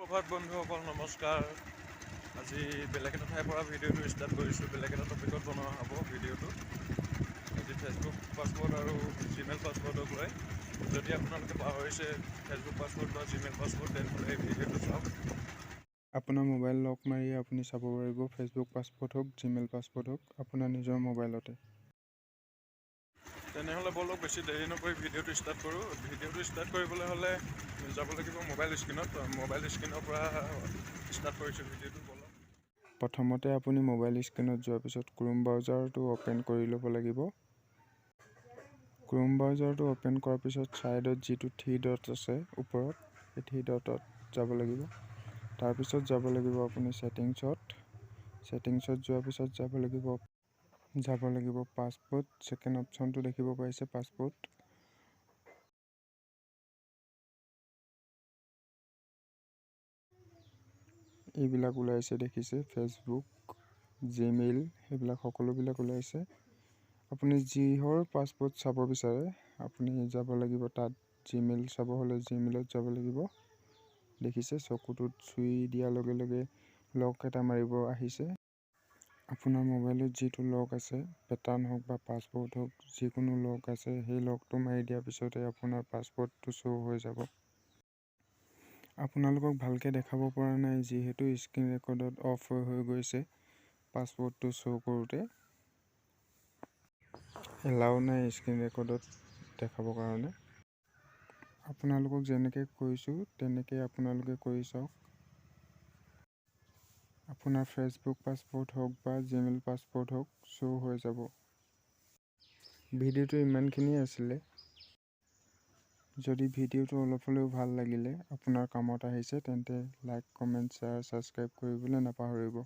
সুপ্ৰভাত বন্ধুসকল, নমস্কাৰ। আজি বেলেগ এটা ঠাইৰ পৰা ভিডিঅ'টো ষ্টাৰ্ট কৰিছোঁ। বেলেগ এটা টপিকত বনোৱা হ'ব ভিডিঅ'টো। আজি ফেচবুক পাছৱৰ্ড আৰু জিমেইল পাছৱৰ্ডক লৈ। যদি আপোনালোকে পাহৰিছে ফেচবুক পাছৱৰ্ড বা জিমেইল পাছৱৰ্ড, তেনেহ'লে এই ভিডিঅ'টো চাওক। আপোনাৰ মোবাইল লক মাৰি আপুনি চাব পাৰিব ফেচবুক পাছৱৰ্ড হওক, জিমেইল পাছৱৰ্ড হওক আপোনাৰ নিজৰ মোবাইলতে। তেনেহ'লে বলক বেছি দেৰি নকৰি ভিডিঅ'টো ষ্টাৰ্ট কৰোঁ। ভিডিঅ'টো ষ্টাৰ্ট কৰিবলৈ হ'লে যাব লাগিব মোবাইল স্ক্ৰীণত। মোবাইল স্ক্ৰীণৰ পৰা ষ্টাৰ্ট কৰিছোঁ ভিডিঅ'টো, বলক। প্ৰথমতে আপুনি মোবাইল স্ক্ৰীণত যোৱাৰ পিছত ক্ৰোম ব্ৰাউজাৰটো অ'পেন কৰি ল'ব লাগিব। ক্ৰোম ব্ৰাউজাৰটো অ'পেন কৰাৰ পিছত ছাইডত যিটো 3 ডট আছে ওপৰত, সেই 3 ডটত যাব লাগিব। তাৰপিছত যাব লাগিব আপুনি ছেটিংছত যোৱাৰ পিছত যাব লাগিব পাছৱৰ্ড। ছেকেণ্ড অপশ্যনটো দেখিব পাইছে পাছৱৰ্ড। এইবিলাক ওলাইছে দেখিছে, ফেচবুক, জিমেইল, সেইবিলাক সকলোবিলাক ওলাইছে। আপুনি যিহৰ পাছৱৰ্ড চাব বিচাৰে আপুনি যাব লাগিব তাত। জিমেইল চাব হ'লে জিমেইলত যাব লাগিব। দেখিছে চকুটোত চুই দিয়াৰ লগে লগে লক এটা মাৰিব আহিছে। আপোনাৰ মোবাইলত যিটো লক আছে, পেটাৰ্ণ হওক বা পাছৱৰ্ড হওক, যিকোনো লক আছে, সেই লকটো মাৰি দিয়াৰ পিছতে আপোনাৰ পাছৱৰ্ডটো শ্ব' হৈ যাব। আপোনালোকক ভালকৈ দেখাব পৰা নাই যিহেতু স্ক্ৰীন ৰেকৰ্ডত অফ হৈ গৈছে। পাছৱৰ্ডটো শ্ব' কৰোঁতে এলাও নাই স্ক্ৰীন ৰেকৰ্ডত দেখাবৰ কাৰণে। আপোনালোকক যেনেকৈ কৈছোঁ তেনেকৈ আপোনালোকে কৰি চাওক। আপোনাৰ ফেচবুক পাছৱৰ্ড হওক বা জিমেইল পাছৱৰ্ড হওক শ্ব' হৈ যাব। ভিডিঅ'টো ইমানখিনিয়ে আছিলে। যদি ভিডিঅ'টো অলপ হ'লেও ভাল লাগিলে, আপোনাৰ কামত আহিছে, তেন্তে লাইক, কমেণ্ট, শ্বেয়াৰ, ছাবস্ক্ৰাইব কৰিবলৈ নাপাহৰিব।